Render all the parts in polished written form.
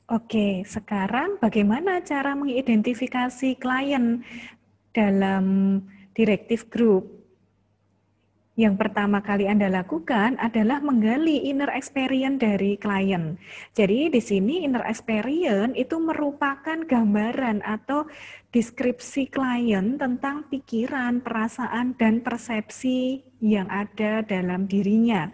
Oke, sekarang bagaimana cara mengidentifikasi klien dalam directive group? Yang pertama kali Anda lakukan adalah menggali inner experience dari klien. Jadi di sini inner experience itu merupakan gambaran atau deskripsi klien tentang pikiran, perasaan, dan persepsi yang ada dalam dirinya.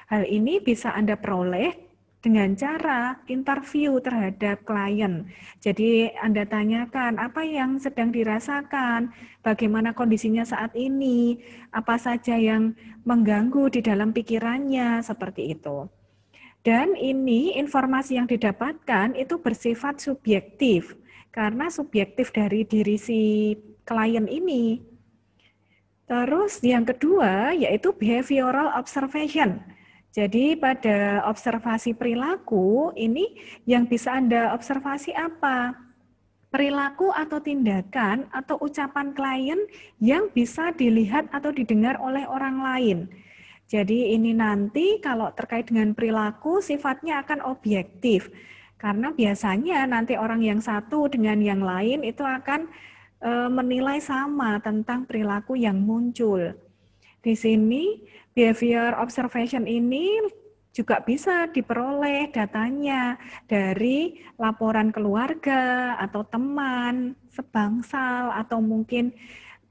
Hal ini bisa Anda peroleh dengan cara interview terhadap klien. Jadi Anda tanyakan apa yang sedang dirasakan, bagaimana kondisinya saat ini, apa saja yang mengganggu di dalam pikirannya, seperti itu. Dan ini informasi yang didapatkan itu bersifat subjektif, karena subjektif dari diri si klien ini. Terus yang kedua yaitu behavioral observation. Jadi pada observasi perilaku ini yang bisa Anda observasi apa? Perilaku atau tindakan atau ucapan klien yang bisa dilihat atau didengar oleh orang lain. Jadi ini nanti kalau terkait dengan perilaku sifatnya akan objektif. Karena biasanya nanti orang yang satu dengan yang lain itu akan menilai sama tentang perilaku yang muncul. Di sini behavior observation ini juga bisa diperoleh datanya dari laporan keluarga atau teman, sebangsal, atau mungkin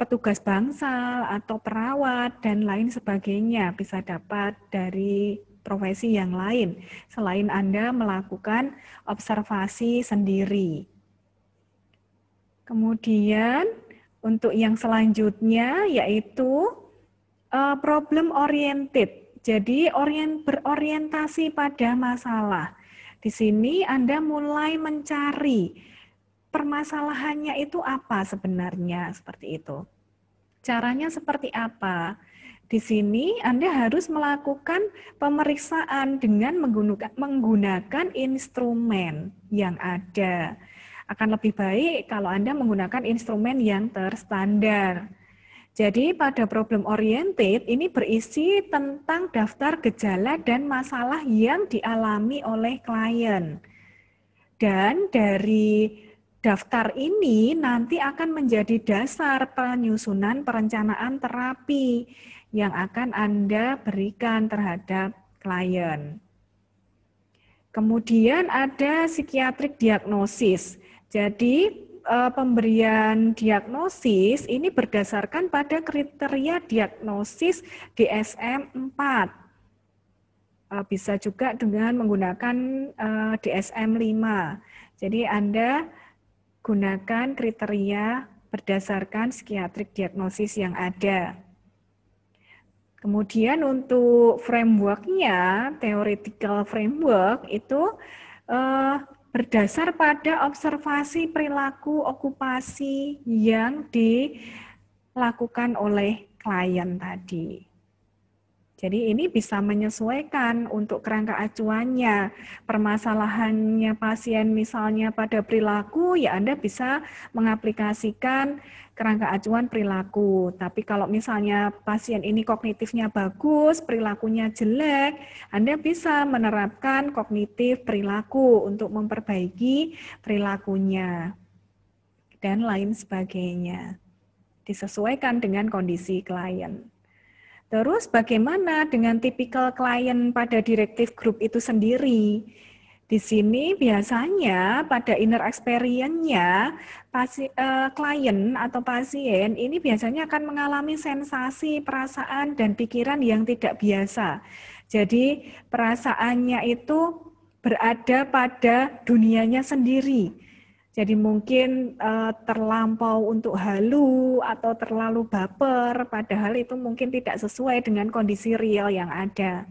petugas bangsal atau perawat dan lain sebagainya, bisa dapat dari profesi yang lain selain Anda melakukan observasi sendiri. Kemudian untuk yang selanjutnya yaitu problem oriented. Jadi berorientasi pada masalah. Di sini Anda mulai mencari permasalahannya itu apa sebenarnya, seperti itu. Caranya seperti apa? Di sini Anda harus melakukan pemeriksaan dengan menggunakan instrumen yang ada. Akan lebih baik kalau Anda menggunakan instrumen yang terstandar. Jadi pada problem oriented ini berisi tentang daftar gejala dan masalah yang dialami oleh klien. Dan dari daftar ini nanti akan menjadi dasar penyusunan perencanaan terapi yang akan Anda berikan terhadap klien. Kemudian ada psikiatrik diagnosis. Jadi pemberian diagnosis ini berdasarkan pada kriteria diagnosis DSM-4. Bisa juga dengan menggunakan DSM-5. Jadi Anda gunakan kriteria berdasarkan psikiatrik diagnosis yang ada. Kemudian untuk framework-nya, theoretical framework itu berdasar pada observasi perilaku okupasi yang dilakukan oleh klien tadi. Jadi ini bisa menyesuaikan untuk kerangka acuannya. Permasalahannya pasien misalnya pada perilaku, ya Anda bisa mengaplikasikan kerangka acuan perilaku. Tapi kalau misalnya pasien ini kognitifnya bagus, perilakunya jelek, Anda bisa menerapkan kognitif perilaku untuk memperbaiki perilakunya dan lain sebagainya. Disesuaikan dengan kondisi klien. Terus bagaimana dengan tipikal klien pada directive group itu sendiri? Di sini biasanya pada inner experience-nya klien atau pasien ini biasanya akan mengalami sensasi, perasaan, dan pikiran yang tidak biasa. Jadi perasaannya itu berada pada dunianya sendiri. Jadi mungkin terlampau untuk halu atau terlalu baper, padahal itu mungkin tidak sesuai dengan kondisi real yang ada.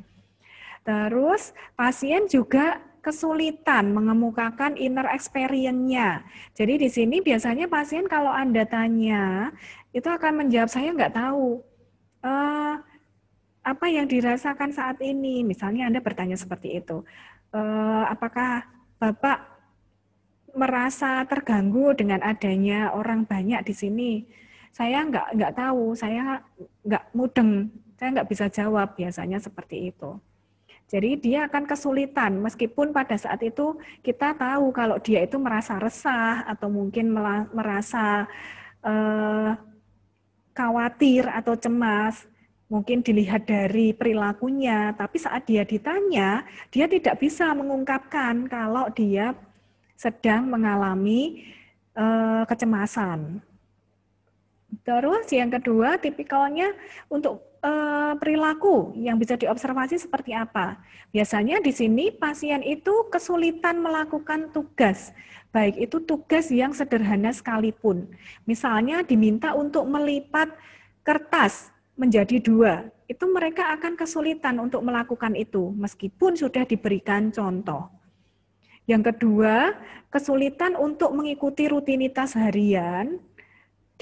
Terus pasien juga kesulitan mengemukakan inner experience-nya. Jadi di sini biasanya pasien kalau Anda tanya, itu akan menjawab, saya nggak tahu apa yang dirasakan saat ini. Misalnya Anda bertanya seperti itu, apakah Bapak merasa terganggu dengan adanya orang banyak di sini? Saya nggak tahu, saya nggak mudeng, saya nggak bisa jawab, biasanya seperti itu. Jadi dia akan kesulitan, meskipun pada saat itu kita tahu kalau dia itu merasa resah atau mungkin merasa khawatir atau cemas, mungkin dilihat dari perilakunya, tapi saat dia ditanya, dia tidak bisa mengungkapkan kalau dia sedang mengalami kecemasan. Terus yang kedua, tipikalnya untuk perilaku yang bisa diobservasi seperti apa. Biasanya di sini pasien itu kesulitan melakukan tugas, baik itu tugas yang sederhana sekalipun. Misalnya diminta untuk melipat kertas menjadi 2, itu mereka akan kesulitan untuk melakukan itu, meskipun sudah diberikan contoh. Yang kedua, kesulitan untuk mengikuti rutinitas harian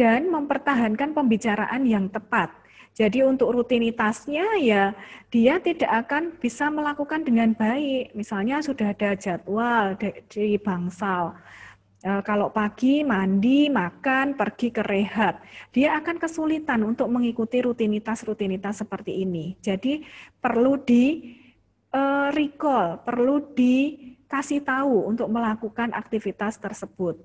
dan mempertahankan pembicaraan yang tepat. Jadi untuk rutinitasnya ya dia tidak akan bisa melakukan dengan baik. Misalnya sudah ada jadwal di bangsal. Kalau pagi mandi, makan, pergi ke rehab, dia akan kesulitan untuk mengikuti rutinitas-rutinitas seperti ini. Jadi perlu di recall, perlu dikasih tahu untuk melakukan aktivitas tersebut.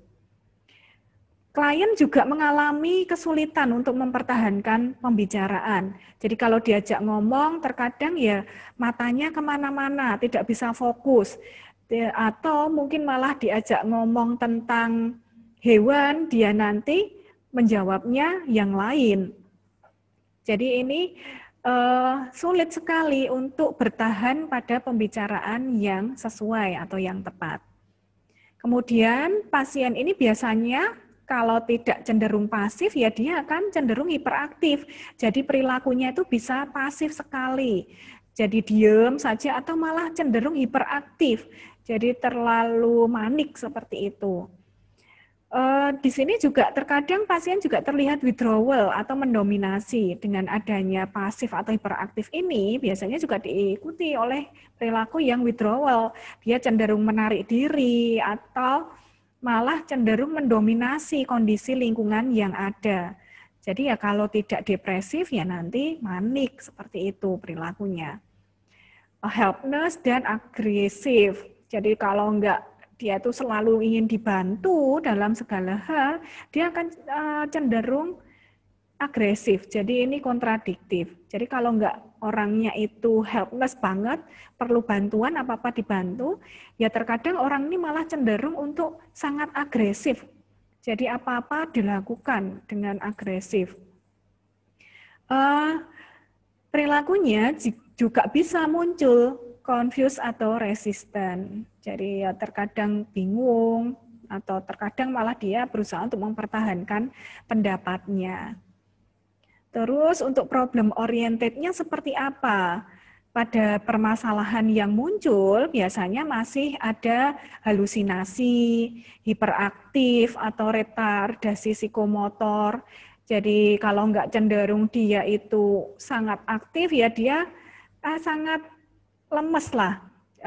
Klien juga mengalami kesulitan untuk mempertahankan pembicaraan. Jadi kalau diajak ngomong, terkadang ya matanya kemana-mana, tidak bisa fokus. Atau mungkin malah diajak ngomong tentang hewan, dia nanti menjawabnya yang lain. Jadi ini sulit sekali untuk bertahan pada pembicaraan yang sesuai atau yang tepat. Kemudian pasien ini biasanya kalau tidak cenderung pasif, ya dia akan cenderung hiperaktif. Jadi perilakunya itu bisa pasif sekali. Jadi diam saja atau malah cenderung hiperaktif. Jadi terlalu manik seperti itu. Di sini juga terkadang pasien juga terlihat withdrawal atau mendominasi. Dengan adanya pasif atau hiperaktif ini biasanya juga diikuti oleh perilaku yang withdrawal. Dia cenderung menarik diri atau malah cenderung mendominasi kondisi lingkungan yang ada. Jadi ya kalau tidak depresif ya nanti manik seperti itu perilakunya. Helpless dan agresif. Jadi kalau enggak dia itu selalu ingin dibantu dalam segala hal, dia akan cenderung agresif. Jadi ini kontradiktif. Jadi kalau enggak orangnya itu helpless banget, perlu bantuan, apa-apa dibantu, ya terkadang orang ini malah cenderung untuk sangat agresif. Jadi apa-apa dilakukan dengan agresif. Perilakunya juga bisa muncul confused atau resisten. Jadi ya terkadang bingung atau terkadang malah dia berusaha untuk mempertahankan pendapatnya. Terus untuk problem oriented-nya seperti apa? Pada permasalahan yang muncul biasanya masih ada halusinasi, hiperaktif atau retardasi psikomotor. Jadi kalau enggak cenderung dia itu sangat aktif ya dia sangat lemes lah,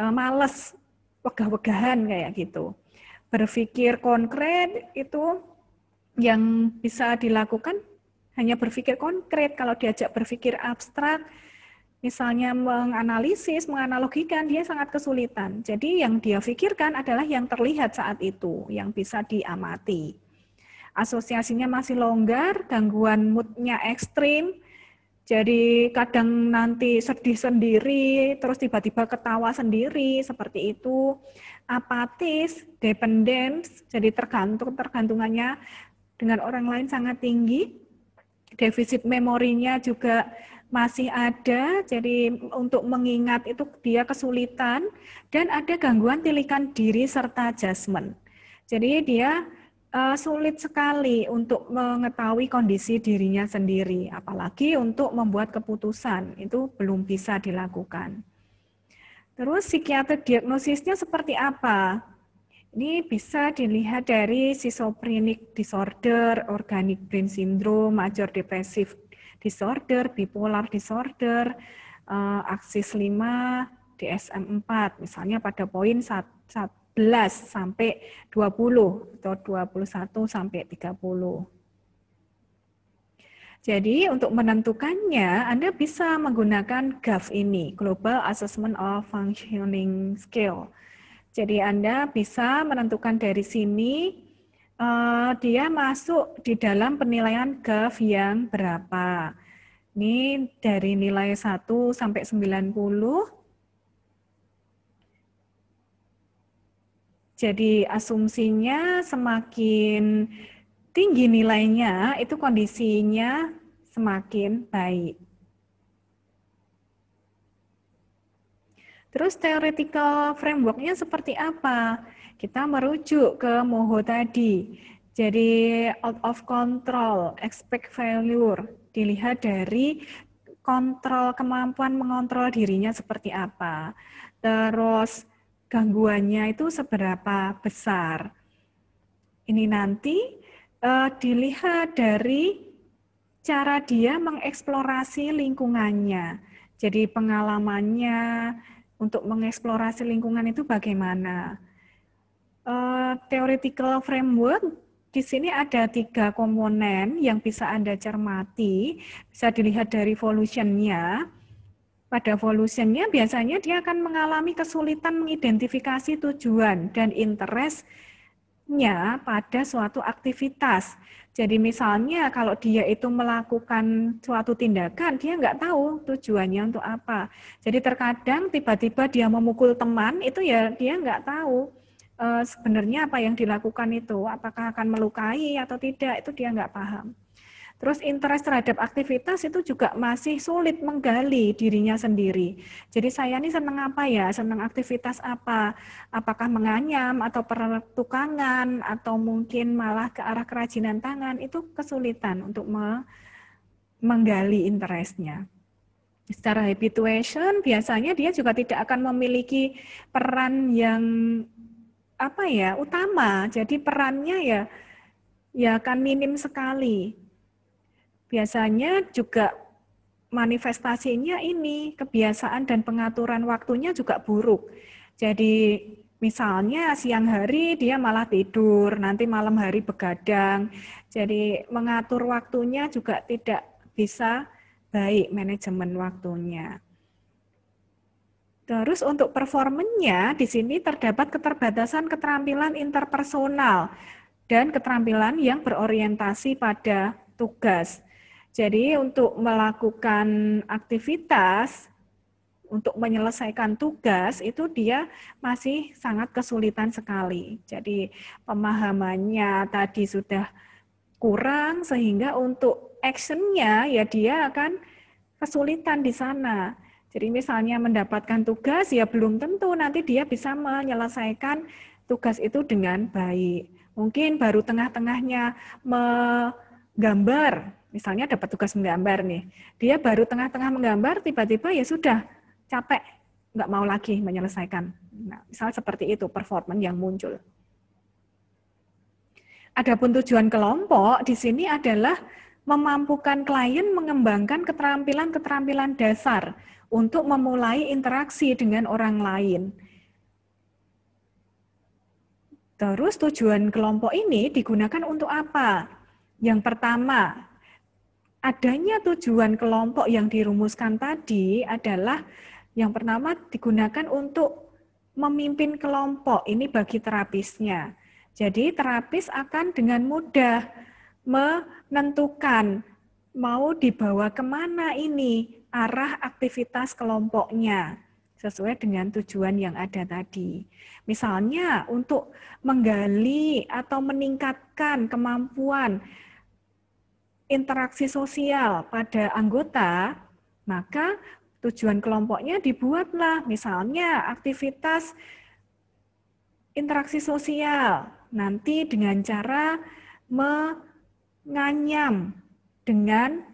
males, wegah-wegahan kayak gitu. Berpikir konkret itu yang bisa dilakukan hanya berpikir konkret. Kalau diajak berpikir abstrak, misalnya menganalisis, menganalogikan, dia sangat kesulitan. Jadi yang dia pikirkan adalah yang terlihat saat itu, yang bisa diamati. Asosiasinya masih longgar, gangguan mood-nya ekstrim, jadi kadang nanti sedih sendiri, terus tiba-tiba ketawa sendiri, seperti itu. Apatis, dependence, jadi tergantungannya dengan orang lain sangat tinggi. Defisit memorinya juga masih ada, jadi untuk mengingat itu dia kesulitan. Dan ada gangguan tilikan diri serta adjustment. Jadi dia sulit sekali untuk mengetahui kondisi dirinya sendiri, apalagi untuk membuat keputusan, itu belum bisa dilakukan. Terus psikiater diagnosisnya seperti apa? Ini bisa dilihat dari schizophrenic disorder, organic brain syndrome, major depressive disorder, bipolar disorder, aksis 5, DSM-4, misalnya pada poin 11 sampai 20 atau 21 sampai 30. Jadi untuk menentukannya, Anda bisa menggunakan GAF ini, Global Assessment of Functioning Skill. Jadi Anda bisa menentukan dari sini, dia masuk di dalam penilaian GAF yang berapa. Ini dari nilai 1 sampai 90. Jadi asumsinya semakin tinggi nilainya, itu kondisinya semakin baik. Terus theoretical framework-nya seperti apa? Kita merujuk ke MOHO tadi. Jadi out of control, expect failure, dilihat dari kemampuan mengontrol dirinya seperti apa. Terus gangguannya itu seberapa besar. Ini nanti dilihat dari cara dia mengeksplorasi lingkungannya. Jadi pengalamannya untuk mengeksplorasi lingkungan itu bagaimana. Theoretical framework di sini ada 3 komponen yang bisa Anda cermati. Bisa dilihat dari evolution-nya. Pada evolution-nya biasanya dia akan mengalami kesulitan mengidentifikasi tujuan dan interest-nya pada suatu aktivitas. Jadi misalnya kalau dia itu melakukan suatu tindakan, dia nggak tahu tujuannya untuk apa. Jadi terkadang tiba-tiba dia memukul teman, itu ya dia nggak tahu sebenarnya apa yang dilakukan itu, apakah akan melukai atau tidak, itu dia nggak paham. Terus interest terhadap aktivitas itu juga masih sulit menggali dirinya sendiri. Jadi saya ini senang apa ya, senang aktivitas apa, apakah menganyam atau pertukangan atau mungkin malah ke arah kerajinan tangan, itu kesulitan untuk menggali interestnya. Secara habituation biasanya dia juga tidak akan memiliki peran yang utama. Jadi perannya ya akan minim sekali. Biasanya juga manifestasinya ini, kebiasaan dan pengaturan waktunya juga buruk. Jadi misalnya siang hari dia malah tidur, nanti malam hari begadang. Jadi mengatur waktunya juga tidak bisa baik, manajemen waktunya. Terus untuk performanya di sini terdapat keterbatasan keterampilan interpersonal dan keterampilan yang berorientasi pada tugas. Jadi untuk melakukan aktivitas, untuk menyelesaikan tugas, itu dia masih sangat kesulitan sekali. Jadi pemahamannya tadi sudah kurang, sehingga untuk action-nya ya dia akan kesulitan di sana. Jadi misalnya mendapatkan tugas, ya belum tentu nanti dia bisa menyelesaikan tugas itu dengan baik. Mungkin baru tengah-tengahnya menggambar, misalnya dapat tugas menggambar nih, dia baru tengah-tengah menggambar, tiba-tiba ya sudah capek, nggak mau lagi menyelesaikan. Nah, misalnya seperti itu performance yang muncul. Adapun tujuan kelompok di sini adalah memampukan klien mengembangkan keterampilan-keterampilan dasar untuk memulai interaksi dengan orang lain. Terus tujuan kelompok ini digunakan untuk apa? Yang pertama, adanya tujuan kelompok yang dirumuskan tadi adalah yang pertama digunakan untuk memimpin kelompok, ini bagi terapisnya. Jadi terapis akan dengan mudah menentukan mau dibawa kemana ini arah aktivitas kelompoknya sesuai dengan tujuan yang ada tadi. Misalnya untuk menggali atau meningkatkan kemampuan interaksi sosial pada anggota, maka tujuan kelompoknya dibuatlah misalnya aktivitas interaksi sosial, nanti dengan cara menganyam dengan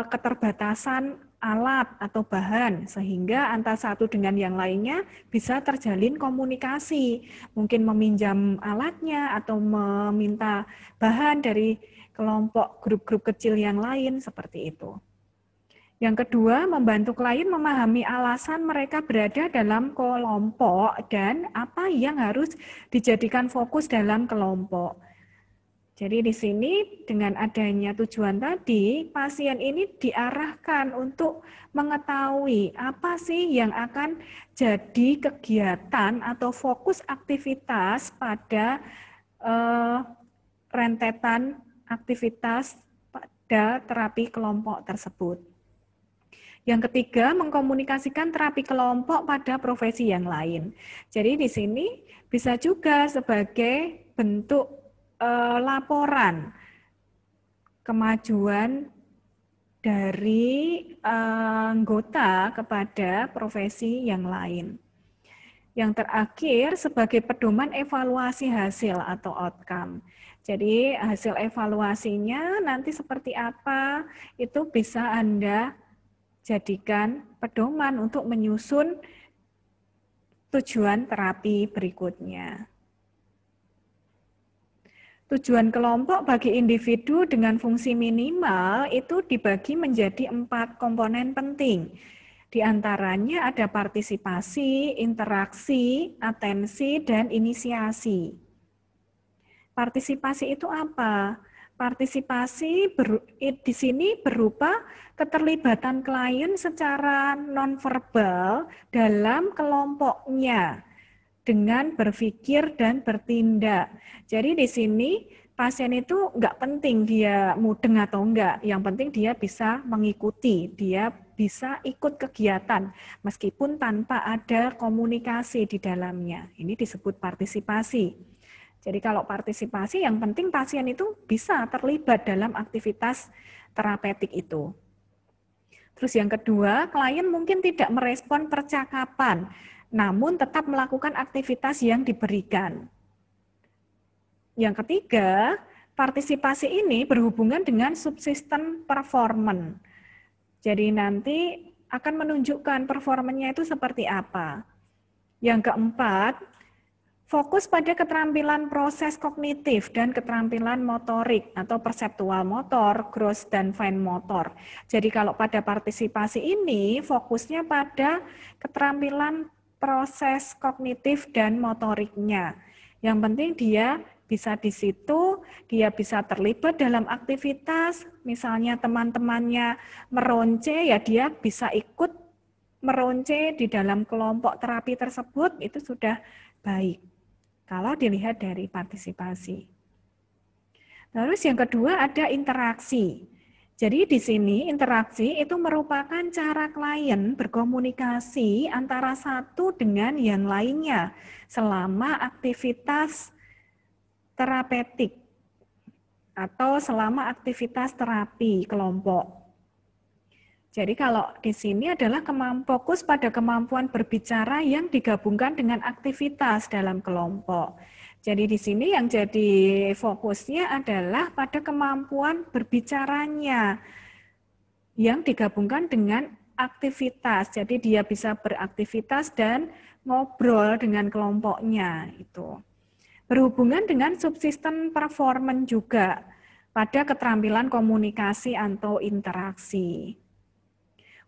keterbatasan alat atau bahan, sehingga antara satu dengan yang lainnya bisa terjalin komunikasi, mungkin meminjam alatnya atau meminta bahan dari kelompok grup-grup kecil yang lain, seperti itu. Yang kedua, membantu klien memahami alasan mereka berada dalam kelompok dan apa yang harus dijadikan fokus dalam kelompok. Jadi di sini dengan adanya tujuan tadi, pasien ini diarahkan untuk mengetahui apa sih yang akan jadi kegiatan atau fokus aktivitas pada rentetan aktivitas pada terapi kelompok tersebut. Yang ketiga, mengkomunikasikan terapi kelompok pada profesi yang lain. Jadi di sini bisa juga sebagai bentuk laporan kemajuan dari anggota kepada profesi yang lain. Yang terakhir sebagai pedoman evaluasi hasil atau outcome. Jadi hasil evaluasinya nanti seperti apa itu bisa Anda jadikan pedoman untuk menyusun tujuan terapi berikutnya. Tujuan kelompok bagi individu dengan fungsi minimal itu dibagi menjadi 4 komponen penting. Di antaranya ada partisipasi, interaksi, atensi, dan inisiasi. Partisipasi itu apa? Partisipasi di sini berupa keterlibatan klien secara nonverbal dalam kelompoknya, dengan berpikir dan bertindak. Jadi di sini pasien itu nggak penting dia mudeng atau enggak, yang penting dia bisa mengikuti, dia bisa ikut kegiatan meskipun tanpa ada komunikasi di dalamnya. Ini disebut partisipasi. Jadi kalau partisipasi yang penting pasien itu bisa terlibat dalam aktivitas terapeutik itu. Terus yang kedua, klien mungkin tidak merespon percakapan, namun tetap melakukan aktivitas yang diberikan. Yang ketiga, partisipasi ini berhubungan dengan subsisten performance. Jadi nanti akan menunjukkan performanya itu seperti apa. Yang keempat, fokus pada keterampilan proses kognitif dan keterampilan motorik atau perseptual motor, gross dan fine motor. Jadi kalau pada partisipasi ini fokusnya pada keterampilan proses kognitif dan motoriknya. Yang penting dia bisa di situ, dia bisa terlibat dalam aktivitas, misalnya teman-temannya meronce, ya dia bisa ikut meronce di dalam kelompok terapi tersebut, itu sudah baik. Kalau dilihat dari partisipasi. Terus yang kedua ada interaksi. Jadi di sini interaksi itu merupakan cara klien berkomunikasi antara satu dengan yang lainnya selama aktivitas terapeutik atau selama aktivitas terapi kelompok. Jadi kalau di sini adalah fokus pada kemampuan berbicara yang digabungkan dengan aktivitas dalam kelompok. Jadi di sini yang jadi fokusnya adalah pada kemampuan berbicaranya yang digabungkan dengan aktivitas. Jadi dia bisa beraktivitas dan ngobrol dengan kelompoknya itu. Berhubungan dengan subsisten performance juga pada keterampilan komunikasi atau interaksi.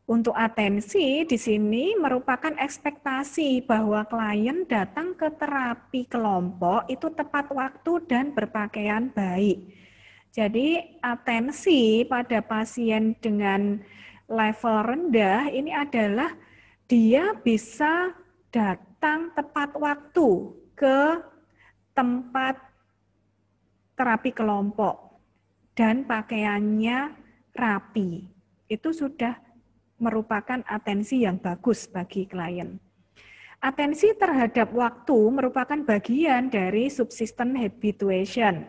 Untuk atensi di sini merupakan ekspektasi bahwa klien datang ke terapi kelompok itu tepat waktu dan berpakaian baik. Jadi atensi pada pasien dengan level rendah ini adalah dia bisa datang tepat waktu ke tempat terapi kelompok dan pakaiannya rapi. Itu sudah merupakan atensi yang bagus bagi klien. Atensi terhadap waktu merupakan bagian dari subsisten habituation.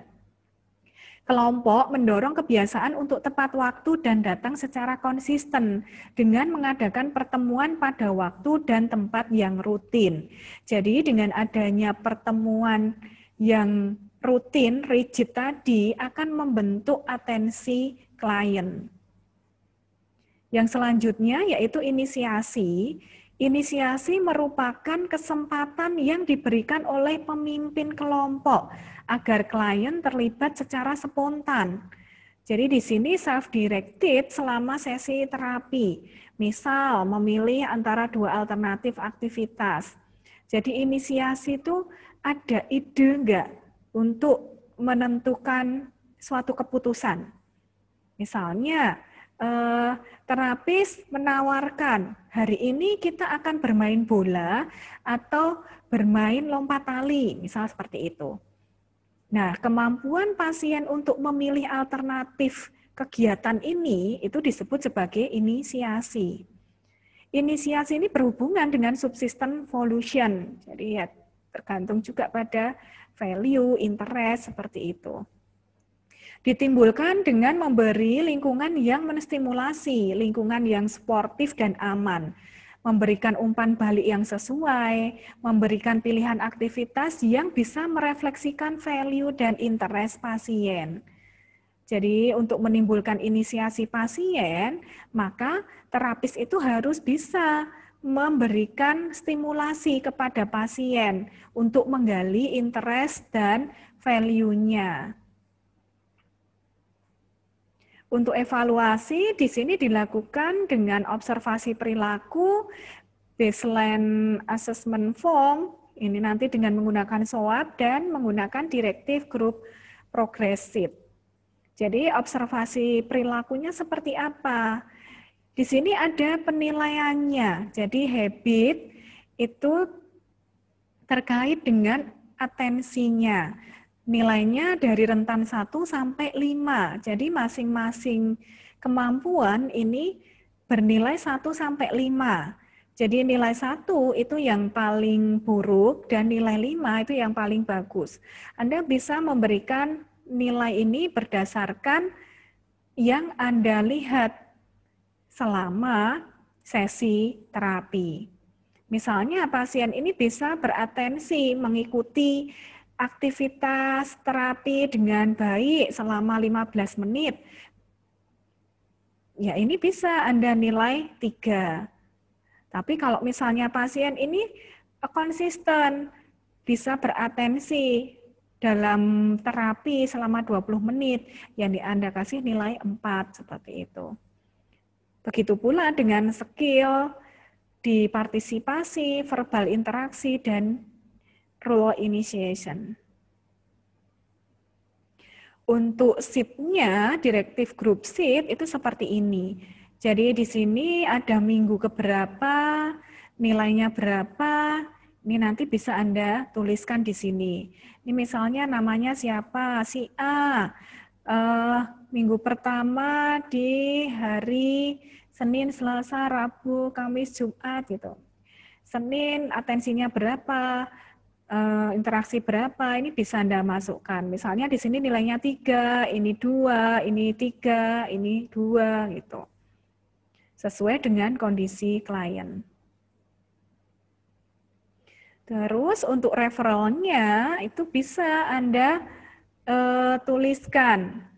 Kelompok mendorong kebiasaan untuk tepat waktu dan datang secara konsisten dengan mengadakan pertemuan pada waktu dan tempat yang rutin. Jadi dengan adanya pertemuan yang rutin, rigid tadi akan membentuk atensi klien. Yang selanjutnya yaitu inisiasi. Inisiasi merupakan kesempatan yang diberikan oleh pemimpin kelompok agar klien terlibat secara spontan. Jadi di sini self-directed selama sesi terapi. Misal memilih antara 2 alternatif aktivitas. Jadi inisiasi itu ada ide enggak untuk menentukan suatu keputusan. Misalnya, terapis menawarkan, hari ini kita akan bermain bola atau bermain lompat tali, misal seperti itu. Nah, kemampuan pasien untuk memilih alternatif kegiatan ini itu disebut sebagai inisiasi. Inisiasi ini berhubungan dengan subsistem volition, jadi ya tergantung juga pada value, interest, seperti itu. Ditimbulkan dengan memberi lingkungan yang menstimulasi, lingkungan yang sportif dan aman, memberikan umpan balik yang sesuai, memberikan pilihan aktivitas yang bisa merefleksikan value dan interest pasien. Jadi untuk menimbulkan inisiasi pasien, maka terapis itu harus bisa memberikan stimulasi kepada pasien untuk menggali interest dan value-nya. Untuk evaluasi di sini dilakukan dengan observasi perilaku, baseline assessment form, ini nanti dengan menggunakan SWOT dan menggunakan directive group progressive. Jadi observasi perilakunya seperti apa? Di sini ada penilaiannya. Jadi habit itu terkait dengan atensinya. Nilainya dari rentan 1 sampai 5. Jadi masing-masing kemampuan ini bernilai 1 sampai 5. Jadi nilai 1 itu yang paling buruk dan nilai 5 itu yang paling bagus. Anda bisa memberikan nilai ini berdasarkan yang Anda lihat selama sesi terapi. Misalnya pasien ini bisa beratensi mengikuti aktivitas terapi dengan baik selama 15 menit. Ya ini bisa Anda nilai 3. Tapi kalau misalnya pasien ini konsisten, bisa beratensi dalam terapi selama 20 menit, yang Anda kasih nilai 4, seperti itu. Begitu pula dengan skill di partisipasi, verbal interaksi, dan role initiation. Untuk SIP-nya, directive group SIP, itu seperti ini. Jadi di sini ada minggu keberapa, nilainya berapa, ini nanti bisa Anda tuliskan di sini. Ini misalnya namanya siapa? Si A. Minggu pertama di hari Senin, Selasa, Rabu, Kamis, Jumat gitu. Senin atensinya berapa? Interaksi berapa, ini bisa Anda masukkan. Misalnya di sini nilainya 3, ini 2, ini 3, ini 2 gitu. Sesuai dengan kondisi klien. Terus untuk referralnya itu bisa Anda tuliskan.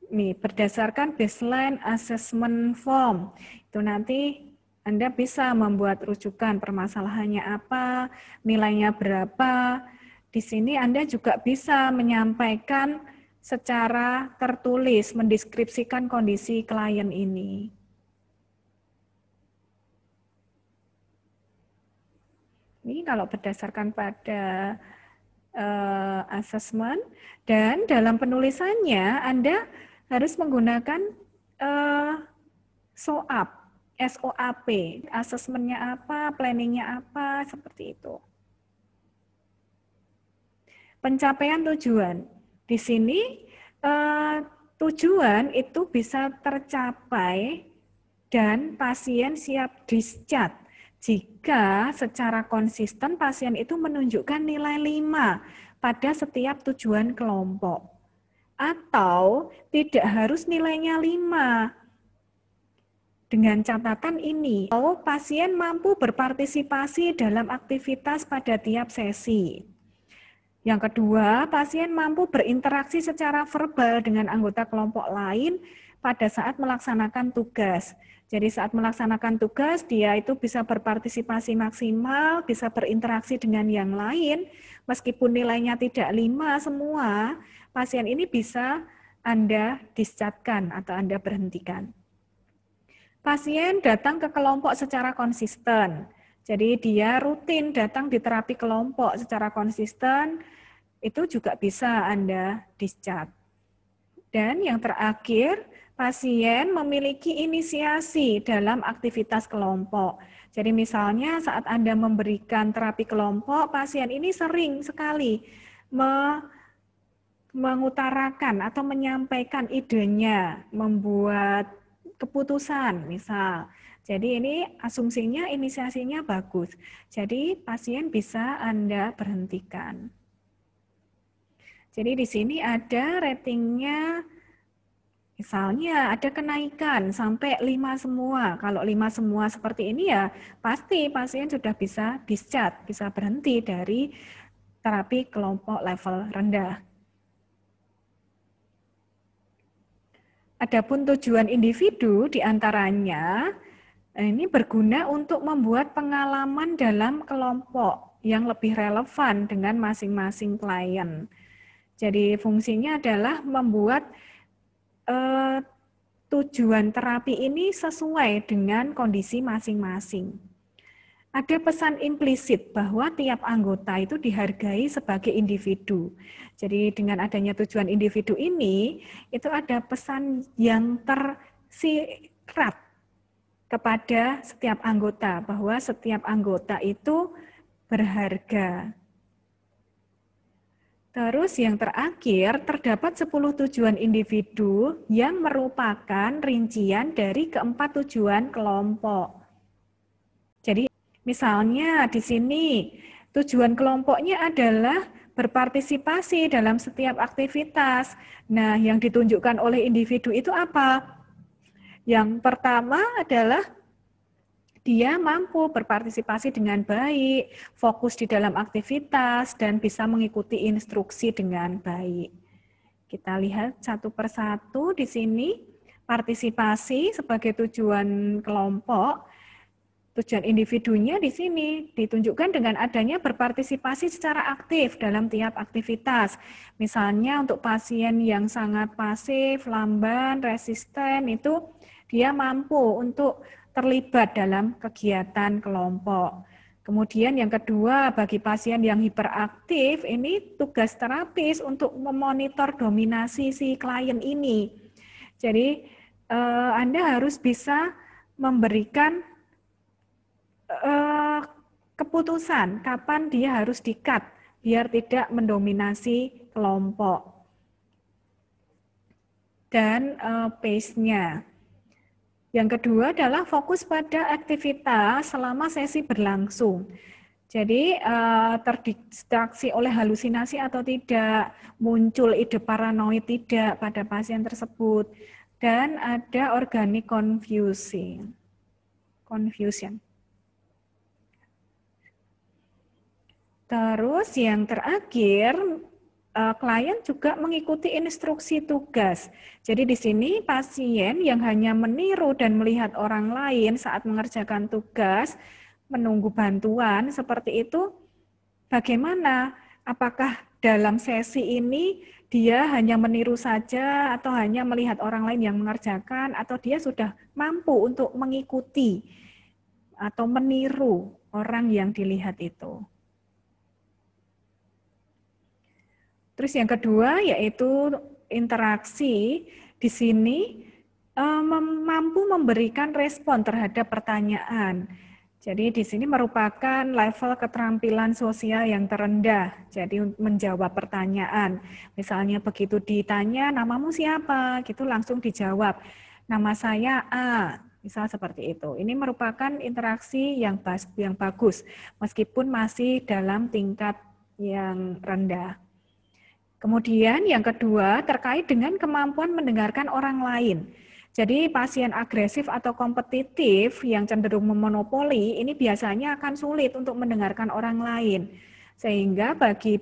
Nih, berdasarkan baseline assessment form. Itu nanti Anda bisa membuat rujukan permasalahannya apa, nilainya berapa. Di sini Anda juga bisa menyampaikan secara tertulis, mendeskripsikan kondisi klien ini. Ini kalau berdasarkan pada assessment, dan dalam penulisannya Anda harus menggunakan SOAP. SOAP, asesmennya apa, planningnya apa, seperti itu. Pencapaian tujuan. Di sini tujuan itu bisa tercapai dan pasien siap discharge jika secara konsisten pasien itu menunjukkan nilai 5 pada setiap tujuan kelompok. Atau tidak harus nilainya 5. Dengan catatan ini, pasien mampu berpartisipasi dalam aktivitas pada tiap sesi. Yang kedua, pasien mampu berinteraksi secara verbal dengan anggota kelompok lain pada saat melaksanakan tugas. Jadi saat melaksanakan tugas, dia itu bisa berpartisipasi maksimal, bisa berinteraksi dengan yang lain, meskipun nilainya tidak 5 semua, pasien ini bisa Anda discharge-kan atau Anda berhentikan. Pasien datang ke kelompok secara konsisten. Jadi dia rutin datang di terapi kelompok secara konsisten itu juga bisa Anda discharge. Dan yang terakhir, pasien memiliki inisiasi dalam aktivitas kelompok. Jadi misalnya saat Anda memberikan terapi kelompok, pasien ini sering sekali mengutarakan atau menyampaikan idenya, membuat keputusan misal. Jadi ini asumsinya inisiasinya bagus. Jadi pasien bisa Anda berhentikan. Jadi di sini ada ratingnya, misalnya ada kenaikan sampai 5 semua. Kalau 5 semua seperti ini ya pasti pasien sudah bisa discharge, bisa berhenti dari terapi kelompok level rendah. Adapun tujuan individu diantaranya ini berguna untuk membuat pengalaman dalam kelompok yang lebih relevan dengan masing-masing klien. Jadi fungsinya adalah membuat tujuan terapi ini sesuai dengan kondisi masing-masing. Ada pesan implisit bahwa tiap anggota itu dihargai sebagai individu. Jadi dengan adanya tujuan individu ini, itu ada pesan yang tersirat kepada setiap anggota, bahwa setiap anggota itu berharga. Terus yang terakhir, terdapat 10 tujuan individu yang merupakan rincian dari keempat tujuan kelompok. Jadi misalnya di sini tujuan kelompoknya adalah berpartisipasi dalam setiap aktivitas. Nah, yang ditunjukkan oleh individu itu apa? Yang pertama adalah dia mampu berpartisipasi dengan baik, fokus di dalam aktivitas, dan bisa mengikuti instruksi dengan baik. Kita lihat satu persatu di sini, partisipasi sebagai tujuan kelompok. Tujuan individunya di sini ditunjukkan dengan adanya berpartisipasi secara aktif dalam tiap aktivitas. Misalnya untuk pasien yang sangat pasif, lamban, resisten, itu dia mampu untuk terlibat dalam kegiatan kelompok. Kemudian yang kedua, bagi pasien yang hiperaktif, ini tugas terapis untuk memonitor dominasi si klien ini. Jadi Anda harus bisa memberikan keputusan kapan dia harus di-cut biar tidak mendominasi kelompok. Dan pace-nya. Yang kedua adalah fokus pada aktivitas selama sesi berlangsung. Jadi terdistraksi oleh halusinasi atau tidak, muncul ide paranoid tidak pada pasien tersebut, dan ada organic confusion. Terus yang terakhir, klien juga mengikuti instruksi tugas. Jadi di sini pasien yang hanya meniru dan melihat orang lain saat mengerjakan tugas, menunggu bantuan seperti itu, bagaimana? Apakah dalam sesi ini dia hanya meniru saja atau hanya melihat orang lain yang mengerjakan, atau dia sudah mampu untuk mengikuti atau meniru orang yang dilihat itu? Terus yang kedua yaitu interaksi. Di sini mampu memberikan respon terhadap pertanyaan. Jadi di sini merupakan level keterampilan sosial yang terendah. Jadi menjawab pertanyaan. Misalnya begitu ditanya namamu siapa, gitu langsung dijawab. Nama saya A, misal seperti itu. Ini merupakan interaksi yang bagus meskipun masih dalam tingkat yang rendah. Kemudian yang kedua terkait dengan kemampuan mendengarkan orang lain. Jadi pasien agresif atau kompetitif yang cenderung memonopoli ini biasanya akan sulit untuk mendengarkan orang lain. Sehingga bagi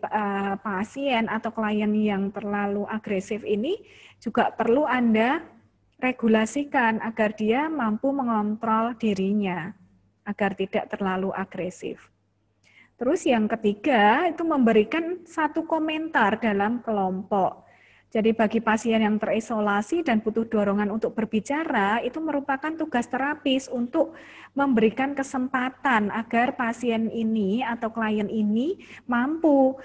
pasien atau klien yang terlalu agresif ini juga perlu Anda regulasikan agar dia mampu mengontrol dirinya agar tidak terlalu agresif. Terus yang ketiga itu memberikan satu komentar dalam kelompok. Jadi bagi pasien yang terisolasi dan butuh dorongan untuk berbicara, itu merupakan tugas terapis untuk memberikan kesempatan agar pasien ini atau klien ini mampu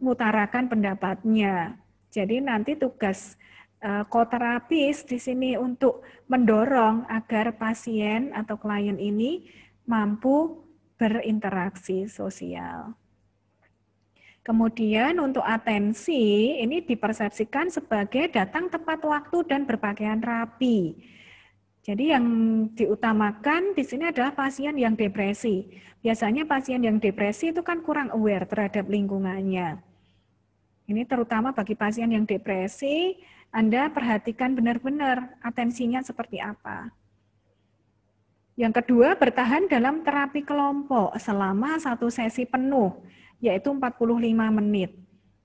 mengutarakan pendapatnya. Jadi nanti tugas koterapis di sini untuk mendorong agar pasien atau klien ini mampu berinteraksi sosial. Kemudian untuk atensi, ini dipersepsikan sebagai datang tepat waktu dan berpakaian rapi. Jadi yang diutamakan di sini adalah pasien yang depresi. Biasanya pasien yang depresi itu kan kurang aware terhadap lingkungannya. Ini terutama bagi pasien yang depresi, Anda perhatikan benar-benar atensinya seperti apa. Yang kedua, bertahan dalam terapi kelompok selama 1 sesi penuh, yaitu 45 menit.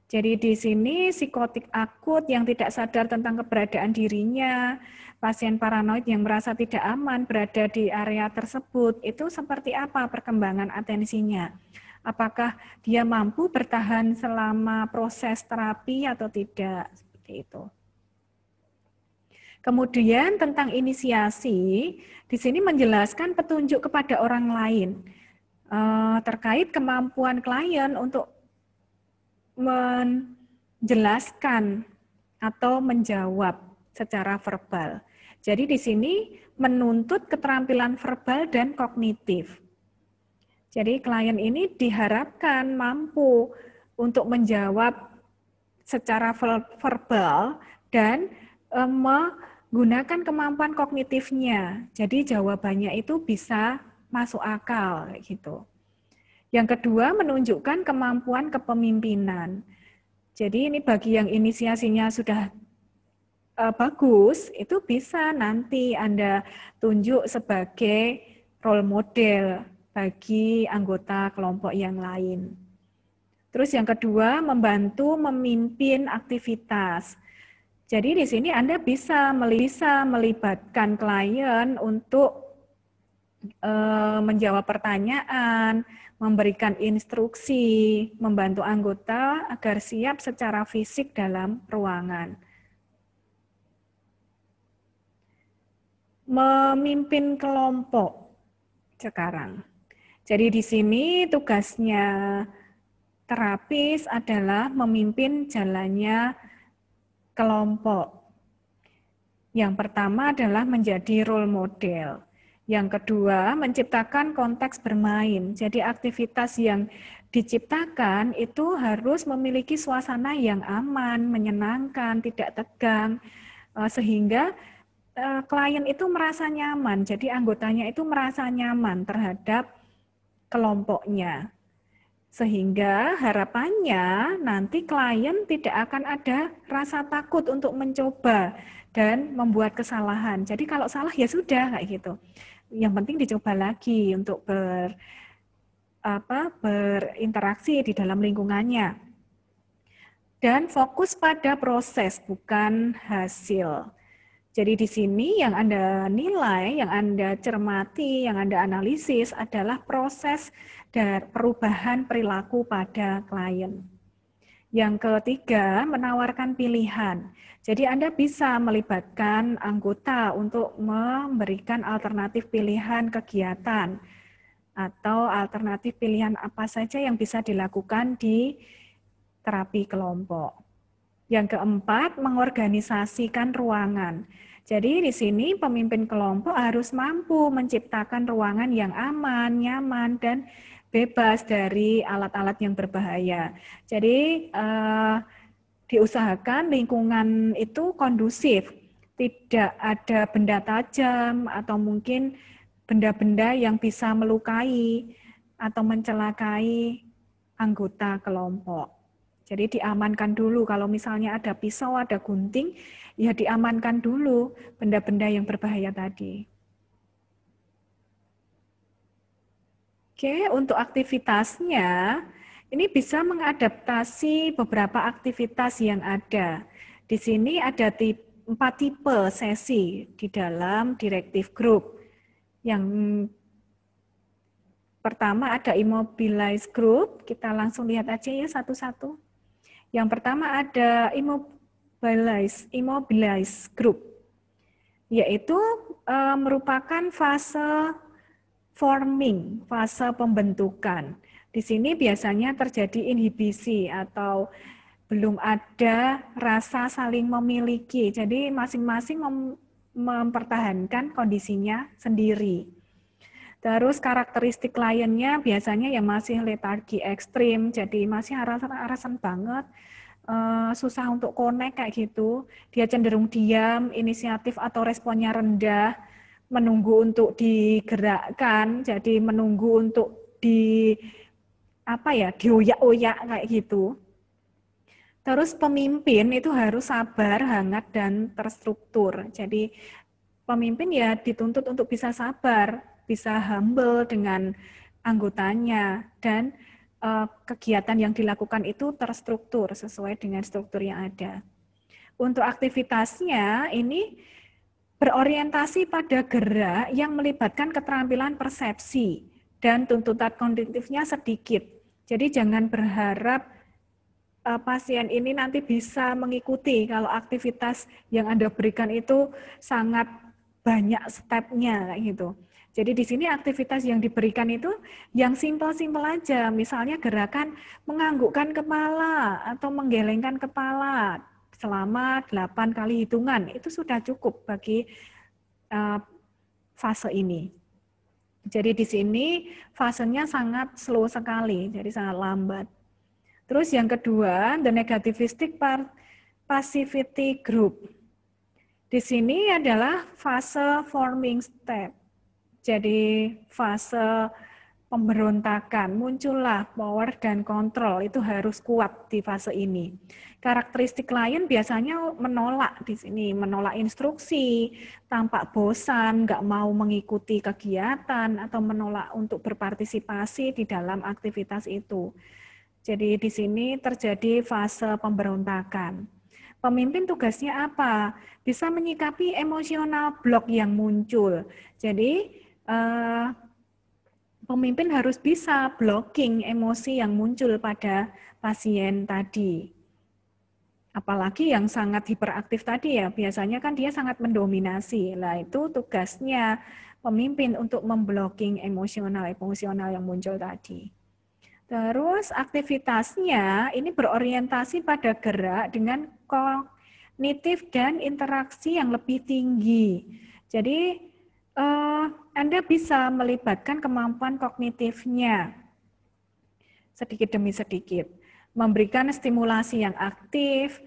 Jadi di sini psikotik akut yang tidak sadar tentang keberadaan dirinya, pasien paranoid yang merasa tidak aman berada di area tersebut, itu seperti apa perkembangan atensinya? Apakah dia mampu bertahan selama proses terapi atau tidak? Seperti itu. Kemudian tentang inisiasi, di sini menjelaskan petunjuk kepada orang lain terkait kemampuan klien untuk menjelaskan atau menjawab secara verbal. Jadi di sini menuntut keterampilan verbal dan kognitif. Jadi klien ini diharapkan mampu untuk menjawab secara verbal dan menggunakan kemampuan kognitifnya. Jadi jawabannya itu bisa masuk akal kayak gitu. Yang kedua, menunjukkan kemampuan kepemimpinan. Jadi ini bagi yang inisiasinya sudah bagus, itu bisa nanti Anda tunjuk sebagai role model bagi anggota kelompok yang lain. Terus yang kedua, membantu memimpin aktivitas. Jadi di sini Anda bisa melibatkan klien untuk menjawab pertanyaan, memberikan instruksi, membantu anggota agar siap secara fisik dalam ruangan. Memimpin kelompok sekarang. Jadi di sini tugasnya terapis adalah memimpin jalannya kelompok. Yang pertama adalah menjadi role model. Yang kedua, menciptakan konteks bermain. Jadi aktivitas yang diciptakan itu harus memiliki suasana yang aman, menyenangkan, tidak tegang, sehingga klien itu merasa nyaman. Jadi anggotanya itu merasa nyaman terhadap kelompoknya. Sehingga harapannya nanti klien tidak akan ada rasa takut untuk mencoba dan membuat kesalahan. Jadi kalau salah ya sudah kayak gitu. Yang penting dicoba lagi untuk berinteraksi di dalam lingkungannya. Dan fokus pada proses bukan hasil. Jadi di sini yang Anda nilai, yang Anda cermati, yang Anda analisis adalah proses dari perubahan perilaku pada klien. Yang ketiga, menawarkan pilihan. Jadi Anda bisa melibatkan anggota untuk memberikan alternatif pilihan kegiatan atau alternatif pilihan apa saja yang bisa dilakukan di terapi kelompok. Yang keempat, mengorganisasikan ruangan. Jadi di sini pemimpin kelompok harus mampu menciptakan ruangan yang aman, nyaman, dan bebas dari alat-alat yang berbahaya. Jadi diusahakan lingkungan itu kondusif, tidak ada benda tajam atau mungkin benda-benda yang bisa melukai atau mencelakai anggota kelompok. Jadi diamankan dulu, kalau misalnya ada pisau, ada gunting, ya diamankan dulu benda-benda yang berbahaya tadi. Oke, untuk aktivitasnya, ini bisa mengadaptasi beberapa aktivitas yang ada. Di sini ada 4 tipe sesi di dalam directive group. Yang pertama ada immobilize group, kita langsung lihat aja ya satu-satu. Yang pertama ada immobilize group, yaitu merupakan fase forming, fase pembentukan. Di sini biasanya terjadi inhibisi atau belum ada rasa saling memiliki. Jadi masing-masing mempertahankan kondisinya sendiri. Terus karakteristik kliennya biasanya yang masih letargi ekstrim, jadi masih arasan banget, susah untuk connect kayak gitu. Dia cenderung diam, inisiatif atau responnya rendah, menunggu untuk digerakkan, jadi menunggu untuk dioyak-oyak kayak gitu. Terus pemimpin itu harus sabar, hangat, dan terstruktur. Jadi pemimpin ya dituntut untuk bisa sabar, bisa humble dengan anggotanya, dan kegiatan yang dilakukan itu terstruktur sesuai dengan struktur yang ada. Untuk aktivitasnya ini berorientasi pada gerak yang melibatkan keterampilan persepsi dan tuntutan kognitifnya sedikit. Jadi jangan berharap pasien ini nanti bisa mengikuti kalau aktivitas yang Anda berikan itu sangat banyak stepnya gitu. Jadi di sini aktivitas yang diberikan itu yang simpel-simpel aja, misalnya gerakan menganggukkan kepala atau menggelengkan kepala selama 8 kali hitungan, itu sudah cukup bagi fase ini. Jadi di sini fasenya sangat slow sekali, jadi sangat lambat. Terus yang kedua, the negativistic passivity group. Di sini adalah fase forming step. Jadi fase pemberontakan, muncullah power dan kontrol, itu harus kuat di fase ini. Karakteristik klien biasanya menolak di sini, menolak instruksi, tampak bosan, nggak mau mengikuti kegiatan, atau menolak untuk berpartisipasi di dalam aktivitas itu. Jadi di sini terjadi fase pemberontakan. Pemimpin tugasnya apa? Bisa menyikapi emosional blok yang muncul. Jadi pemimpin harus bisa blocking emosi yang muncul pada pasien tadi. Apalagi yang sangat hiperaktif tadi ya, biasanya kan dia sangat mendominasi. Nah itu tugasnya pemimpin untuk memblocking emosional yang muncul tadi. Terus aktivitasnya ini berorientasi pada gerak dengan kognitif dan interaksi yang lebih tinggi. Jadi Anda bisa melibatkan kemampuan kognitifnya sedikit demi sedikit, memberikan stimulasi yang aktif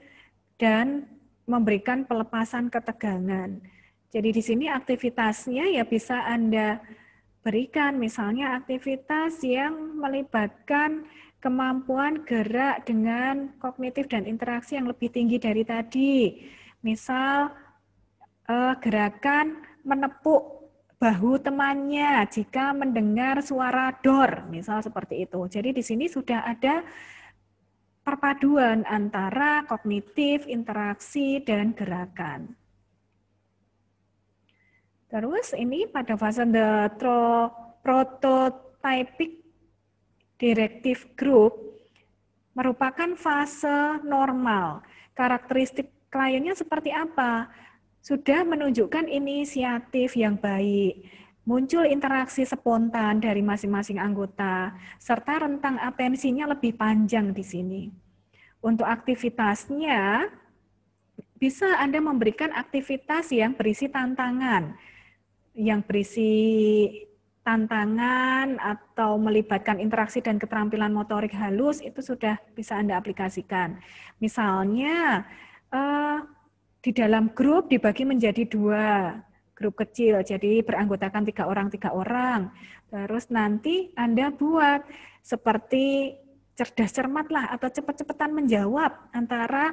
dan memberikan pelepasan ketegangan. Jadi di sini aktivitasnya ya bisa Anda berikan misalnya aktivitas yang melibatkan kemampuan gerak dengan kognitif dan interaksi yang lebih tinggi dari tadi. Misal gerakan menepuk bahu temannya jika mendengar suara dor, misal seperti itu. Jadi di sini sudah ada perpaduan antara kognitif, interaksi, dan gerakan. Terus ini pada fase the prototypic directive group merupakan fase normal. Karakteristik kliennya seperti apa? Sudah menunjukkan inisiatif yang baik, muncul interaksi spontan dari masing-masing anggota, serta rentang atensinya lebih panjang di sini. Untuk aktivitasnya, bisa Anda memberikan aktivitas yang berisi tantangan, atau melibatkan interaksi dan keterampilan motorik halus, itu sudah bisa Anda aplikasikan. Misalnya, di dalam grup dibagi menjadi 2 grup kecil, jadi beranggotakan 3 orang. Terus nanti Anda buat seperti cerdas cermat lah, atau cepat-cepatan menjawab antara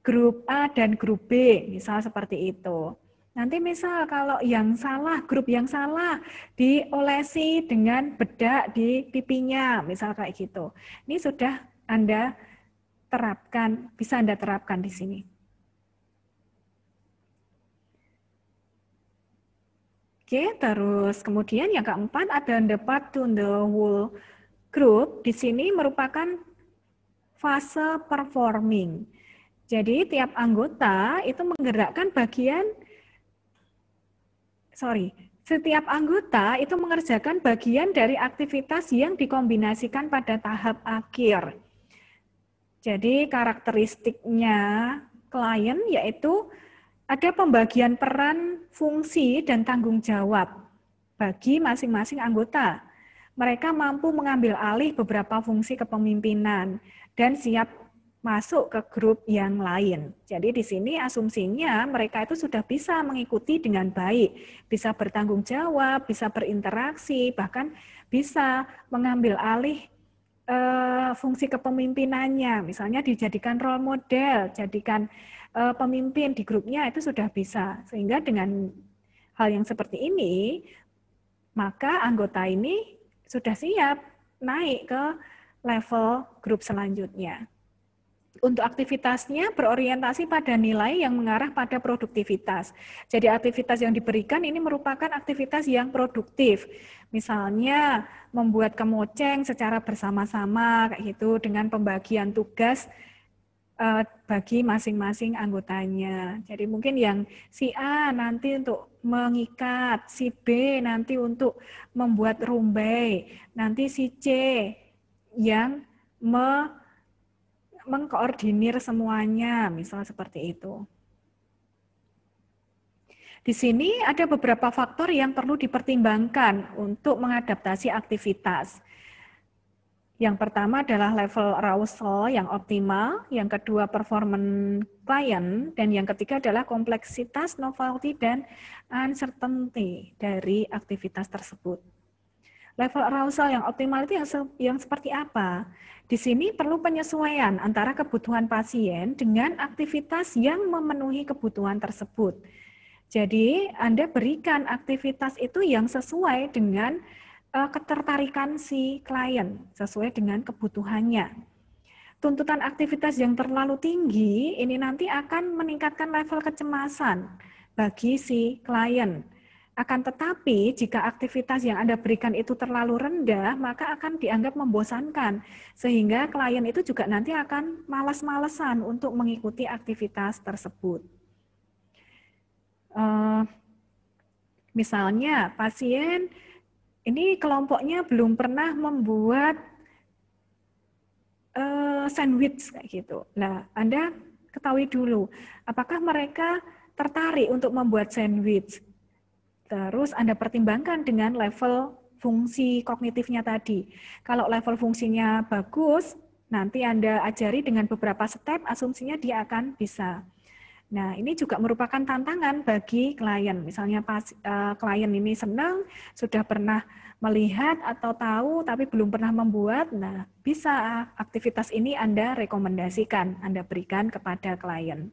grup A dan grup B, misal seperti itu. Nanti misal kalau yang salah, grup yang salah diolesi dengan bedak di pipinya, misal kayak gitu. Ini sudah Anda terapkan, bisa Anda terapkan di sini. Oke, terus kemudian yang keempat ada the part to the whole group. Di sini merupakan fase performing. Jadi tiap anggota itu menggerakkan Setiap anggota itu mengerjakan bagian dari aktivitas yang dikombinasikan pada tahap akhir. Jadi karakteristiknya klien yaitu ada pembagian peran, fungsi, dan tanggung jawab bagi masing-masing anggota. Mereka mampu mengambil alih beberapa fungsi kepemimpinan dan siap masuk ke grup yang lain. Jadi di sini asumsinya mereka itu sudah bisa mengikuti dengan baik, bisa bertanggung jawab, bisa berinteraksi, bahkan bisa mengambil alih fungsi kepemimpinannya, misalnya dijadikan role model, jadikan pemimpin di grupnya itu sudah bisa. Sehingga dengan hal yang seperti ini, maka anggota ini sudah siap naik ke level grup selanjutnya. Untuk aktivitasnya berorientasi pada nilai yang mengarah pada produktivitas. Jadi aktivitas yang diberikan ini merupakan aktivitas yang produktif. Misalnya membuat kemoceng secara bersama-sama kayak gitu dengan pembagian tugas bagi masing-masing anggotanya. Jadi mungkin yang si A nanti untuk mengikat, si B nanti untuk membuat rumbai, nanti si C yang mengkoordinir semuanya, misal seperti itu. Di sini ada beberapa faktor yang perlu dipertimbangkan untuk mengadaptasi aktivitas. Yang pertama adalah level arousal yang optimal, yang kedua performance klien, dan yang ketiga adalah kompleksitas, novelty, dan uncertainty dari aktivitas tersebut. Level arousal yang optimal itu yang seperti apa? Di sini perlu penyesuaian antara kebutuhan pasien dengan aktivitas yang memenuhi kebutuhan tersebut. Jadi, Anda berikan aktivitas itu yang sesuai dengan ketertarikan si klien, sesuai dengan kebutuhannya. Tuntutan aktivitas yang terlalu tinggi ini nanti akan meningkatkan level kecemasan bagi si klien. Akan tetapi, jika aktivitas yang Anda berikan itu terlalu rendah, maka akan dianggap membosankan. Sehingga klien itu juga nanti akan malas-malesan untuk mengikuti aktivitas tersebut. Misalnya, pasien ini kelompoknya belum pernah membuat sandwich kayak gitu. Nah, Anda ketahui dulu, apakah mereka tertarik untuk membuat sandwich? Terus Anda pertimbangkan dengan level fungsi kognitifnya tadi. Kalau level fungsinya bagus, nanti Anda ajari dengan beberapa step, asumsinya dia akan bisa. Nah, ini juga merupakan tantangan bagi klien. Misalnya klien ini senang, sudah pernah melihat atau tahu, tapi belum pernah membuat, nah bisa aktivitas ini Anda rekomendasikan, Anda berikan kepada klien.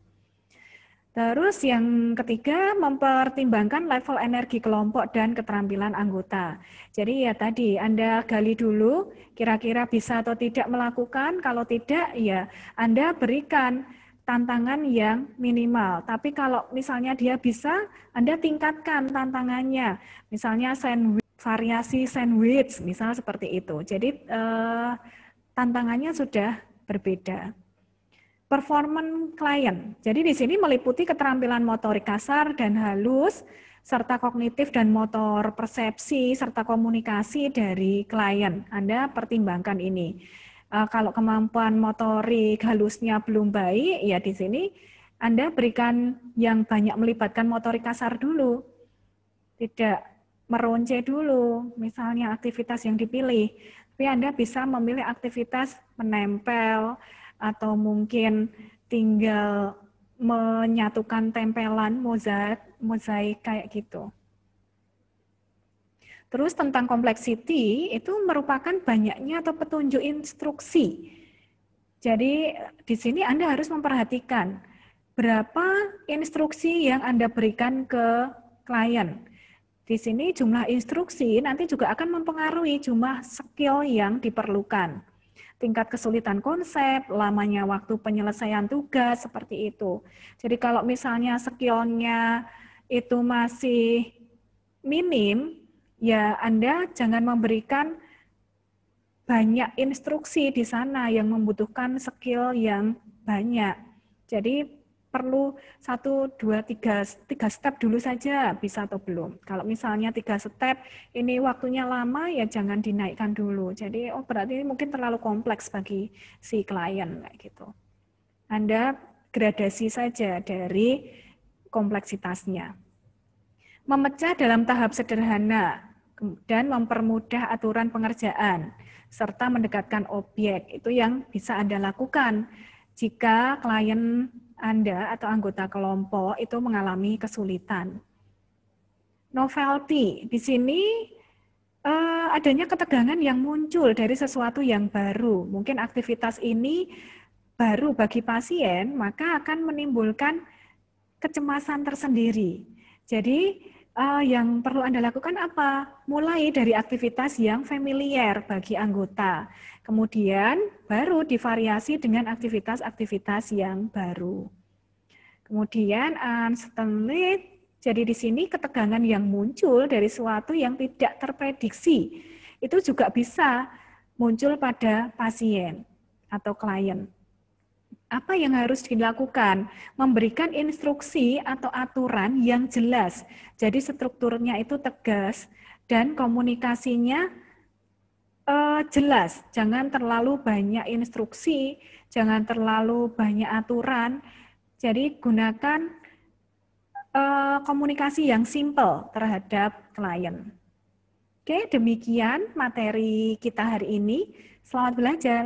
Terus yang ketiga, mempertimbangkan level energi kelompok dan keterampilan anggota. Jadi ya tadi, Anda gali dulu, kira-kira bisa atau tidak melakukan, kalau tidak ya Anda berikan tantangan yang minimal. Tapi kalau misalnya dia bisa, Anda tingkatkan tantangannya. Misalnya variasi sandwich, misal seperti itu. Jadi tantangannya sudah berbeda. Performance klien. Jadi di sini meliputi keterampilan motorik kasar dan halus, serta kognitif dan motor persepsi, serta komunikasi dari klien. Anda pertimbangkan ini. Kalau kemampuan motorik halusnya belum baik, ya di sini Anda berikan yang banyak melibatkan motorik kasar dulu. Tidak meronce dulu, misalnya aktivitas yang dipilih. Tapi Anda bisa memilih aktivitas menempel, atau mungkin tinggal menyatukan tempelan mozaik kayak gitu. Terus tentang complexity itu merupakan banyaknya atau petunjuk instruksi. Jadi di sini Anda harus memperhatikan berapa instruksi yang Anda berikan ke klien. Di sini jumlah instruksi nanti juga akan mempengaruhi jumlah skill yang diperlukan. Tingkat kesulitan konsep, lamanya waktu penyelesaian tugas, seperti itu. Jadi kalau misalnya skillnya itu masih minim, ya Anda jangan memberikan banyak instruksi di sana yang membutuhkan skill yang banyak. Jadi perlu 1, 2, 3 step dulu saja, bisa atau belum. Kalau misalnya 3 step, ini waktunya lama, ya jangan dinaikkan dulu. Jadi, oh berarti ini mungkin terlalu kompleks bagi si klien, kayak gitu. Anda gradasi saja dari kompleksitasnya. Memecah dalam tahap sederhana, dan mempermudah aturan pengerjaan, serta mendekatkan objek, itu yang bisa Anda lakukan jika klien Anda atau anggota kelompok itu mengalami kesulitan. Novelty, di sini adanya ketegangan yang muncul dari sesuatu yang baru. Mungkin aktivitas ini baru bagi pasien, maka akan menimbulkan kecemasan tersendiri. Jadi yang perlu Anda lakukan apa? Mulai dari aktivitas yang familiar bagi anggota. Kemudian baru divariasi dengan aktivitas-aktivitas yang baru. Kemudian uncertainty, jadi di sini ketegangan yang muncul dari sesuatu yang tidak terprediksi. Itu juga bisa muncul pada pasien atau klien. Apa yang harus dilakukan? Memberikan instruksi atau aturan yang jelas. Jadi strukturnya itu tegas dan komunikasinya jelas. Jangan terlalu banyak instruksi, jangan terlalu banyak aturan. Jadi gunakan komunikasi yang simple terhadap klien. Oke, demikian materi kita hari ini. Selamat belajar.